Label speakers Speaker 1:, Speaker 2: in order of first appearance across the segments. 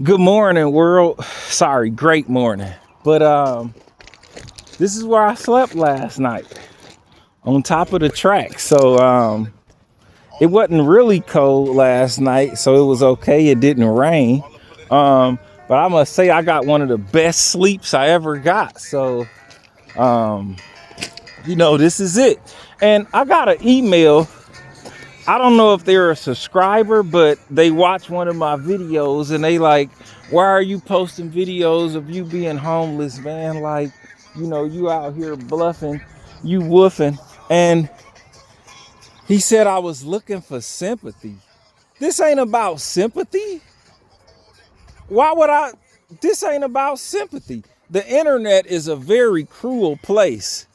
Speaker 1: Good morning, world. Sorry, great morning. But this is where I slept last night, on top of the track. So it wasn't really cold last night, so it was okay. It didn't rain. Um, but I must say I got one of the best sleeps I ever got. So this is it. And I got an email. I don't know if they're a subscriber, but they watch one of my videos and they like, why are you posting videos of you being homeless, man? Like, you out here bluffing, you woofing. And he said I was looking for sympathy. This ain't about sympathy. Why would I? This ain't about sympathy. The internet is a very cruel place.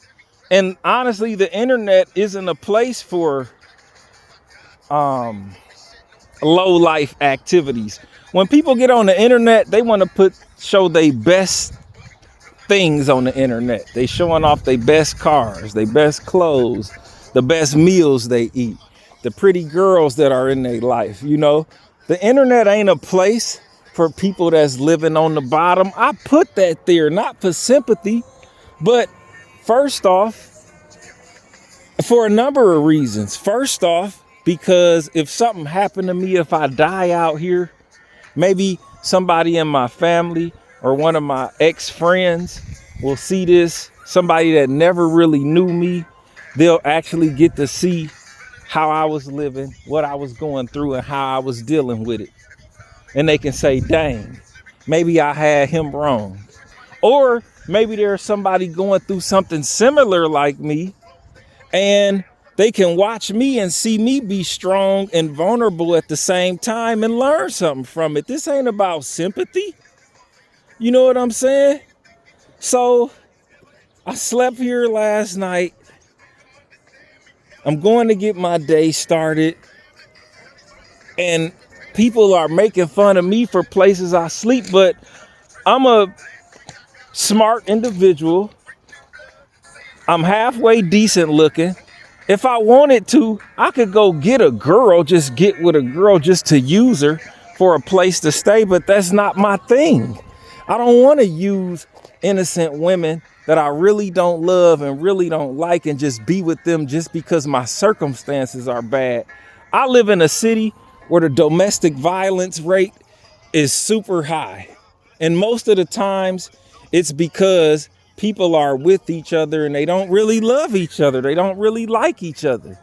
Speaker 1: And honestly, the internet isn't a place for low life activities. When people get on the internet, they want to show their best things on the internet. They showing off their best cars, their best clothes, the best meals they eat, the pretty girls that are in their life. The internet ain't a place for people that's living on the bottom. I put that there not for sympathy, but first off, for a number of reasons. First off, because if something happened to me, if I die out here, maybe somebody in my family or one of my ex-friends will see this. Somebody that never really knew me, they'll actually get to see how I was living, what I was going through, and how I was dealing with it. And they can say, dang, maybe I had him wrong. Or maybe there's somebody going through something similar like me, and they can watch me and see me be strong and vulnerable at the same time and learn something from it. This ain't about sympathy. You know what I'm saying? So I slept here last night. I'm going to get my day started. And people are making fun of me for places I sleep, but I'm a smart individual. I'm halfway decent looking. If I wanted to, I could go get a girl, just get with a girl just to use her for a place to stay. But that's not my thing. I don't want to use innocent women that I really don't love and really don't like and just be with them just because my circumstances are bad. I live in a city where the domestic violence rate is super high. And most of the times it's because people are with each other and they don't really love each other. They don't really like each other.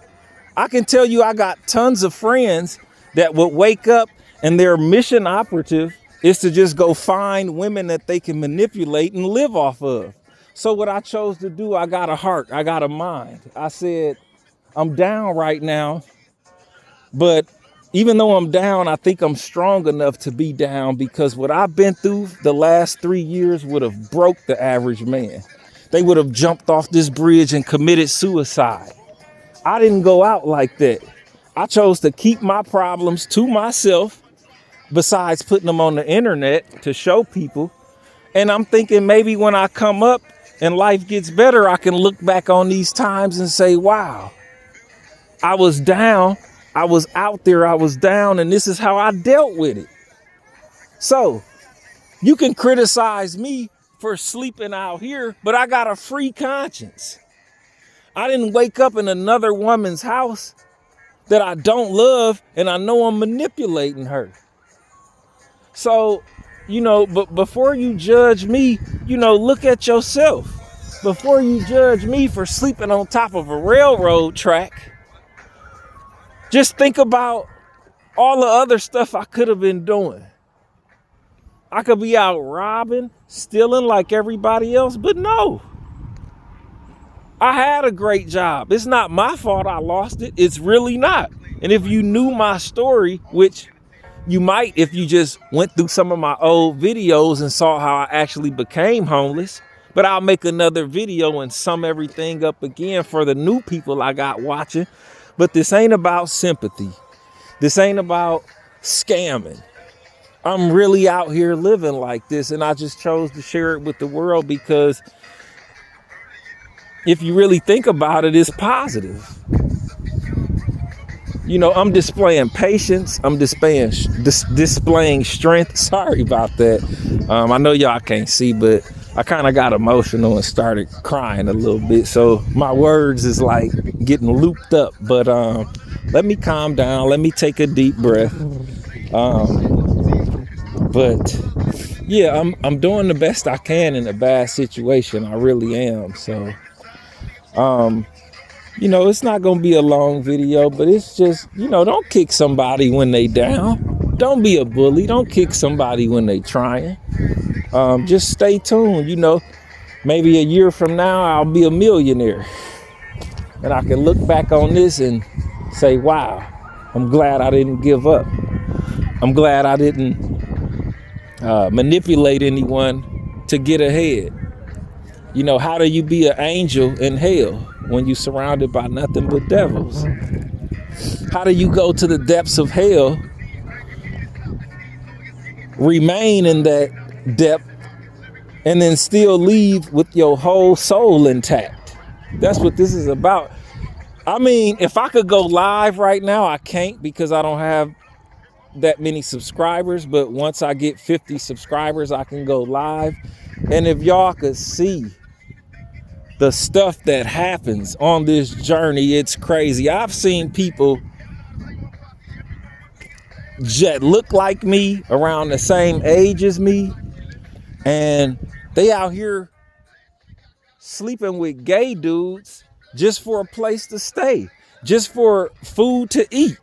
Speaker 1: I can tell you I got tons of friends that would wake up and their mission operative is to just go find women that they can manipulate and live off of. So what I chose to do, I got a heart, I got a mind. I said, I'm down right now, but even though I'm down, I think I'm strong enough to be down because what I've been through the last 3 years would have broke the average man. They would have jumped off this bridge and committed suicide. I didn't go out like that. I chose to keep my problems to myself, besides putting them on the internet to show people. And I'm thinking maybe when I come up and life gets better, I can look back on these times and say, wow, I was down. I was out there, I was down, and this is how I dealt with it. So you can criticize me for sleeping out here, but I got a free conscience. I didn't wake up in another woman's house that I don't love, and I know I'm manipulating her. So, but before you judge me, look at yourself. Before you judge me for sleeping on top of a railroad track, just think about all the other stuff I could have been doing. I could be out robbing, stealing like everybody else, but no. I had a great job. It's not my fault I lost it. It's really not. And if you knew my story, which you might if you just went through some of my old videos and saw how I actually became homeless, but I'll make another video and sum everything up again for the new people I got watching. But this ain't about sympathy. This ain't about scamming. I'm really out here living like this, and I just chose to share it with the world because if you really think about it, it's positive. I'm displaying patience. I'm displaying strength. Sorry about that. I know y'all can't see, but I kind of got emotional and started crying a little bit. So my words is like getting looped up. But let me calm down. Let me take a deep breath. But yeah, I'm doing the best I can in a bad situation. I really am. So it's not going to be a long video, but it's just, don't kick somebody when they down. Don't be a bully. Don't kick somebody when they trying. Just stay tuned. Maybe a year from now, I'll be a millionaire. And I can look back on this and say, wow, I'm glad I didn't give up. I'm glad I didn't manipulate anyone to get ahead. How do you be an angel in hell when you're surrounded by nothing but devils? How do you go to the depths of hell, remain in that depth, and then still leave with your whole soul intact? That's what this is about. I mean, if I could go live right now, I can't because I don't have that many subscribers. But once I get 50 subscribers, I can go live. And if y'all could see the stuff that happens on this journey, it's crazy. I've seen people that look like me, around the same age as me, and they out here sleeping with gay dudes just for a place to stay, just for food to eat.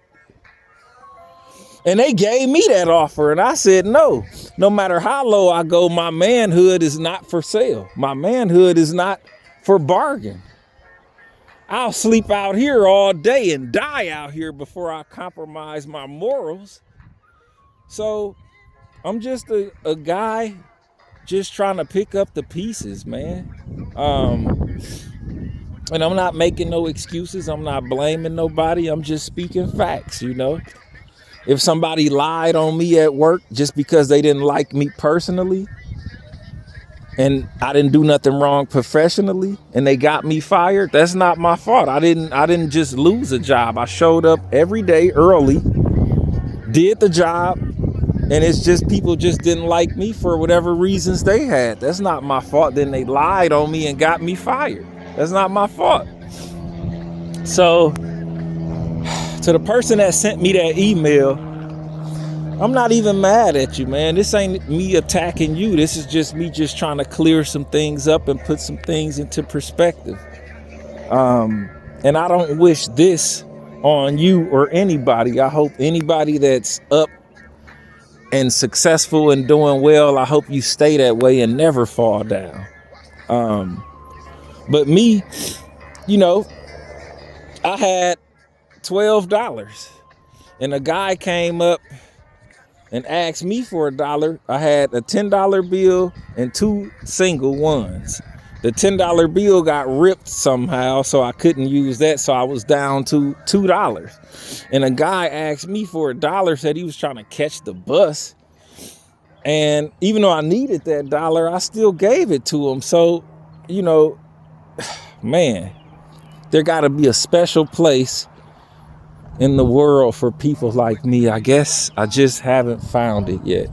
Speaker 1: And they gave me that offer, and I said no. No matter how low I go, my manhood is not for sale. My manhood is not for bargain. I'll sleep out here all day and die out here before I compromise my morals. So I'm just a guy just trying to pick up the pieces, man. And I'm not making no excuses. I'm not blaming nobody. I'm just speaking facts, If somebody lied on me at work just because they didn't like me personally, and I didn't do nothing wrong professionally, and they got me fired, that's not my fault. I didn't just lose a job. I showed up every day early, did the job, and it's just people just didn't like me for whatever reasons they had. That's not my fault. Then they lied on me and got me fired. That's not my fault. So to the person that sent me that email, I'm not even mad at you, man. This ain't me attacking you. This is just me just trying to clear some things up and put some things into perspective. And I don't wish this on you or anybody. I hope anybody that's up and successful and doing well, I hope you stay that way and never fall down. But me, I had $12 and a guy came up and asked me for $1. I had a $10 bill and 2 single ones. The $10 bill got ripped somehow, so I couldn't use that. So I was down to $2. And a guy asked me for $1, said he was trying to catch the bus. And even though I needed that $1, I still gave it to him. So, man, there got to be a special place in the world for people like me. I guess I just haven't found it yet.